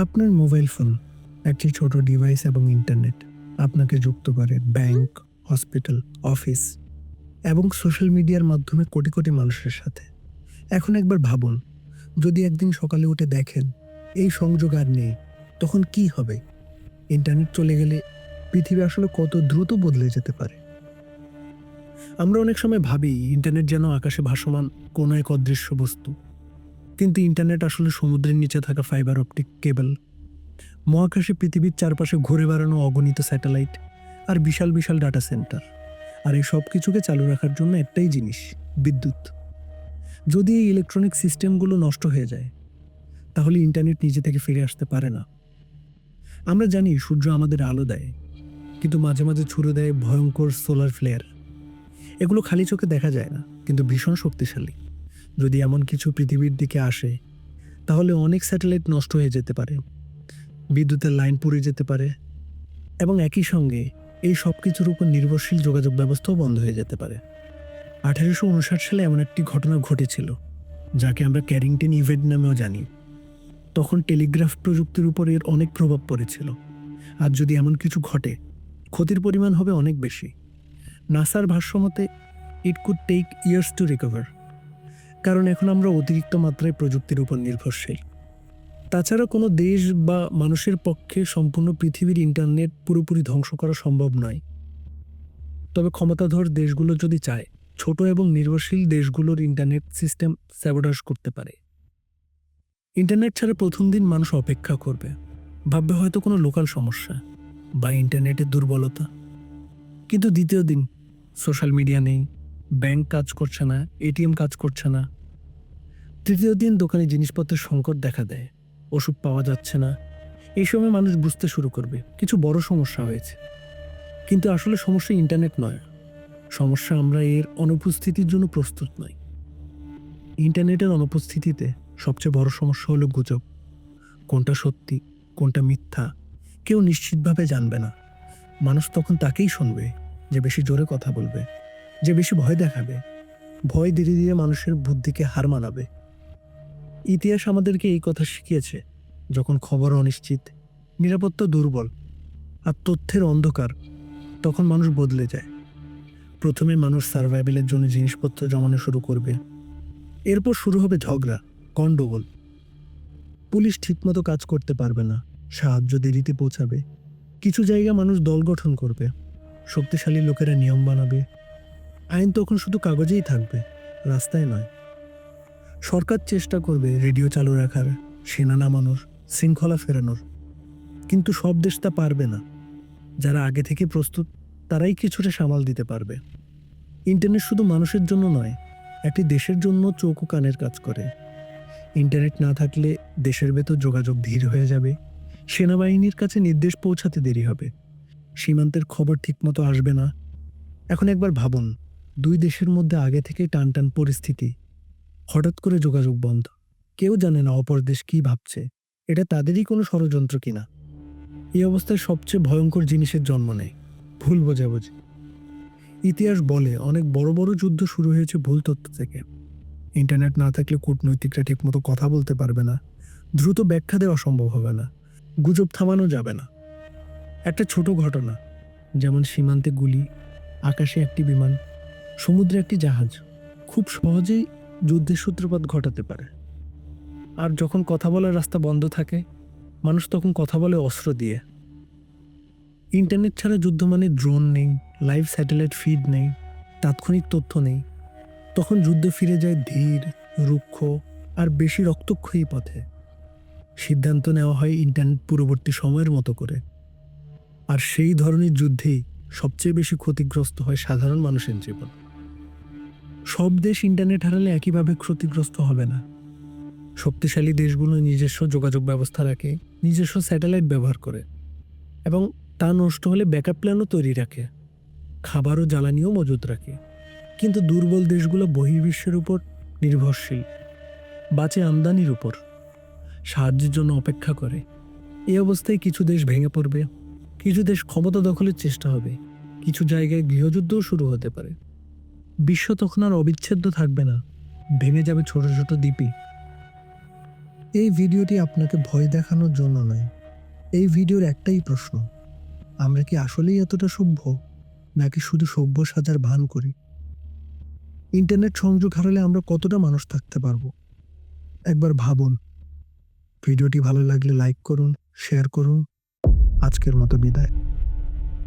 আপনার mobile phone একটি ছোট ডিভাইস এবং ইন্টারনেট আপনাকে যুক্ত করে ব্যাংক, হসপিটাল, অফিস এবং সোশ্যাল মিডিয়ার মাধ্যমে কোটি কোটি মানুষের সাথে। এখন একবার ভাবুন, যদি একদিন সকালে উঠে দেখেন এই সংযোগ আর নেই, তখন কি হবে? ইন্টারনেট চলে গেলে পৃথিবী আসলে কত দ্রুত বদলে যেতে পারে। আমরা অনেক সময় ভাবি ইন্টারনেট যেন আকাশে ভাসমান কোনো এক অদৃশ্য বস্তু, কিন্তু ইন্টারনেট আসলে সমুদ্রের নিচে থাকা ফাইবার অপটিক কেবল, মহাকাশে পৃথিবীর চারপাশে ঘুরে বেড়ানো অগণিত স্যাটেলাইট আর বিশাল বিশাল ডাটা সেন্টার। আর এই সব কিছুকে চালু রাখার জন্য একটাই জিনিস, বিদ্যুৎ। যদি এই ইলেকট্রনিক সিস্টেমগুলো নষ্ট হয়ে যায়, তাহলে ইন্টারনেট নিজে থেকে ফিরে আসতে পারে না। আমরা জানি সূর্য আমাদের আলো দেয়, কিন্তু মাঝে মাঝে ছুড়ে দেয় ভয়ঙ্কর সোলার ফ্লেয়ার। এগুলো খালি চোখে দেখা যায় না, কিন্তু ভীষণ শক্তিশালী। যদি এমন কিছু পৃথিবীর দিকে আসে, তাহলে অনেক স্যাটেলাইট নষ্ট হয়ে যেতে পারে, বিদ্যুতের লাইন পুড়ে যেতে পারে, এবং একই সঙ্গে এই সব কিছুর উপর নির্ভরশীল যোগাযোগ ব্যবস্থাও বন্ধ হয়ে যেতে পারে। 1859 সালে এমন একটি ঘটনা ঘটেছিল, যাকে আমরা ক্যারিংটন ইভেন্ট নামেও জানি। তখন টেলিগ্রাফ প্রযুক্তির উপর এর অনেক প্রভাব পড়েছিল। আর যদি এমন কিছু ঘটে, ক্ষতির পরিমাণ হবে অনেক বেশি। নাসার ভাষ্যমতে it could take years to recover, কারণ এখন আমরা অতিরিক্ত মাত্রায় প্রযুক্তির উপর নির্ভরশীল। তাছাড়া কোনো দেশ বা মানুষের পক্ষে সম্পূর্ণ পৃথিবীর ইন্টারনেট পুরোপুরি ধ্বংস করা সম্ভব নয়। তবে ক্ষমতাধর দেশগুলো যদি চায়, ছোট এবং নির্ভরশীল দেশগুলোর ইন্টারনেট সিস্টেম স্যাবোটাজ করতে পারে। ইন্টারনেট ছাড়া প্রথম দিন মানুষ অপেক্ষা করবে, ভাববে হয়তো কোনো লোকাল সমস্যা বা ইন্টারনেটের দুর্বলতা। কিন্তু দ্বিতীয় দিন সোশ্যাল মিডিয়া নেই, ব্যাংক কাজ করছে না, এটিএম কাজ করছে না। তৃতীয় দিন দোকানে জিনিসপত্রের সংকট দেখা দেয়, ওষুধ পাওয়া যাচ্ছে না। এই সময় মানুষ বুঝতে শুরু করবে কিছু বড় সমস্যা হয়েছে। কিন্তু আসলে সমস্যা ইন্টারনেট নয়, সমস্যা আমরা এর অনুপস্থিতির জন্য প্রস্তুত নই। ইন্টারনেটের অনুপস্থিতিতে সবচেয়ে বড় সমস্যা হলো গুজব। কোনটা সত্যি, কোনটা মিথ্যা, কেউ নিশ্চিতভাবে জানবে না। মানুষ তখন তাকেই শুনবে যে বেশি জোরে কথা বলবে, যে বেশি ভয় দেখাবে। ভয় ধীরে ধীরে মানুষের বুদ্ধিকে হার মানাবে। ইতিহাস আমাদেরকে এই কথা শিখিয়েছে, যখন খবর অনিশ্চিত, নিরাপত্তা দুর্বল আর তথ্যের অন্ধকার, তখন মানুষ বদলে যায়। প্রথমে মানুষ সার্ভাইভেলের জন্য জিনিসপত্র জমানো শুরু করবে, এরপর শুরু হবে ঝগড়া, গণ্ডগোল। পুলিশ ঠিকমতো কাজ করতে পারবে না, সাহায্য দেরিতে পৌঁছাবে। কিছু জায়গা মানুষ দল গঠন করবে, শক্তিশালী লোকেরা নিয়ম বানাবে। আইন তখন শুধু কাগজেই থাকবে, রাস্তায় নয়। সরকার চেষ্টা করবে রেডিও চালু রাখার, সেনা নামানোর, শৃঙ্খলা ফেরানোর, কিন্তু সব দেশ তা পারবে না। যারা আগে থেকে প্রস্তুত, তারাই কিছুটা সামাল দিতে পারবে। ইন্টারনেট শুধু মানুষের জন্য নয়, একটি দেশের জন্য চোখ ও কানের কাজ করে। ইন্টারনেট না থাকলে দেশের ভেতর যোগাযোগ ধীর হয়ে যাবে, সেনাবাহিনীর কাছে নির্দেশ পৌঁছাতে দেরি হবে, সীমান্তের খবর ঠিকমতো আসবে না। এখন একবার ভাবুন, দুই দেশের মধ্যে আগে থেকেই টানটান পরিস্থিতি, হঠাৎ করে যোগাযোগ বন্ধ। কেউ জানে না অপর দেশ কি ভাবছে, এটা তাদেরই কোনো ষড়যন্ত্র কিনা। এই অবস্থায় সবচেয়ে ভয়ঙ্কর জিনিসের জন্ম নেয়, ভুল বোঝাবুঝি। ইতিহাস বলে অনেক বড় বড় যুদ্ধ শুরু হয়েছে ভুল তথ্য থেকে। ইন্টারনেট না থাকলে কূটনৈতিকরা ঠিকমতো কথা বলতে পারবে না, দ্রুত ব্যাখ্যা দেওয়া সম্ভব হবে না, গুজব থামানো যাবে না। একটা ছোট ঘটনা, যেমন সীমান্তে গুলি, আকাশে একটি বিমান, সমুদ্রে একটি জাহাজ, খুব সহজেই যুদ্ধের সূত্রপাত ঘটাতে পারে। আর যখন কথা বলার রাস্তা বন্ধ থাকে, মানুষ তখন কথা বলে অস্ত্র দিয়ে। ইন্টারনেট ছাড়া যুদ্ধ মানে ড্রোন নেই, লাইভ স্যাটেলাইট ফিড নেই, তাৎক্ষণিক তথ্য নেই। তখন যুদ্ধ ফিরে যায় ধীর, রুক্ষ আর বেশি রক্তক্ষয়ী পথে। সিদ্ধান্ত নেওয়া হয় ইন্টারনেট পূর্ববর্তী সময়ের মতো করে। আর সেই ধরনের যুদ্ধেই সবচেয়ে বেশি ক্ষতিগ্রস্ত হয় সাধারণ মানুষের জীবন। সব দেশ ইন্টারনেট হারালে একইভাবে ক্ষতিগ্রস্ত হবে না। শক্তিশালী দেশগুলো নিজস্ব যোগাযোগ ব্যবস্থা রাখে, নিজস্ব স্যাটেলাইট ব্যবহার করে, এবং তা নষ্ট হলে ব্যাকআপ প্ল্যানও তৈরি রাখে, খাবার ও জ্বালানিও মজুত রাখে। কিন্তু দুর্বল দেশগুলো বহির্বিশ্বের উপর নির্ভরশীল, বাঁচে আমদানির উপর, সাহায্যের জন্য অপেক্ষা করে। এই অবস্থায় কিছু দেশ ভেঙে পড়বে, কিছু দেশ ক্ষমতা দখলের চেষ্টা হবে, কিছু জায়গায় গৃহযুদ্ধও শুরু হতে পারে। বিশ্ব তখন আর অবিচ্ছেদ্য থাকবে না, ভেঙে যাবে ছোট ছোট দ্বীপই। এই ভিডিওটি আপনাকে ভয় দেখানোর জন্য নয়। এই ভিডিওর একটাই প্রশ্ন, আমরা কি আসলেই এতটা সভ্য, নাকি শুধু সভ্য সাজার ভান করি? ইন্টারনেট সংযোগ হারালে আমরা কতটা মানুষ থাকতে পারবো? একবার ভাবুন। ভিডিওটি ভালো লাগলে লাইক করুন, শেয়ার করুন। আজকের মতো বিদায়।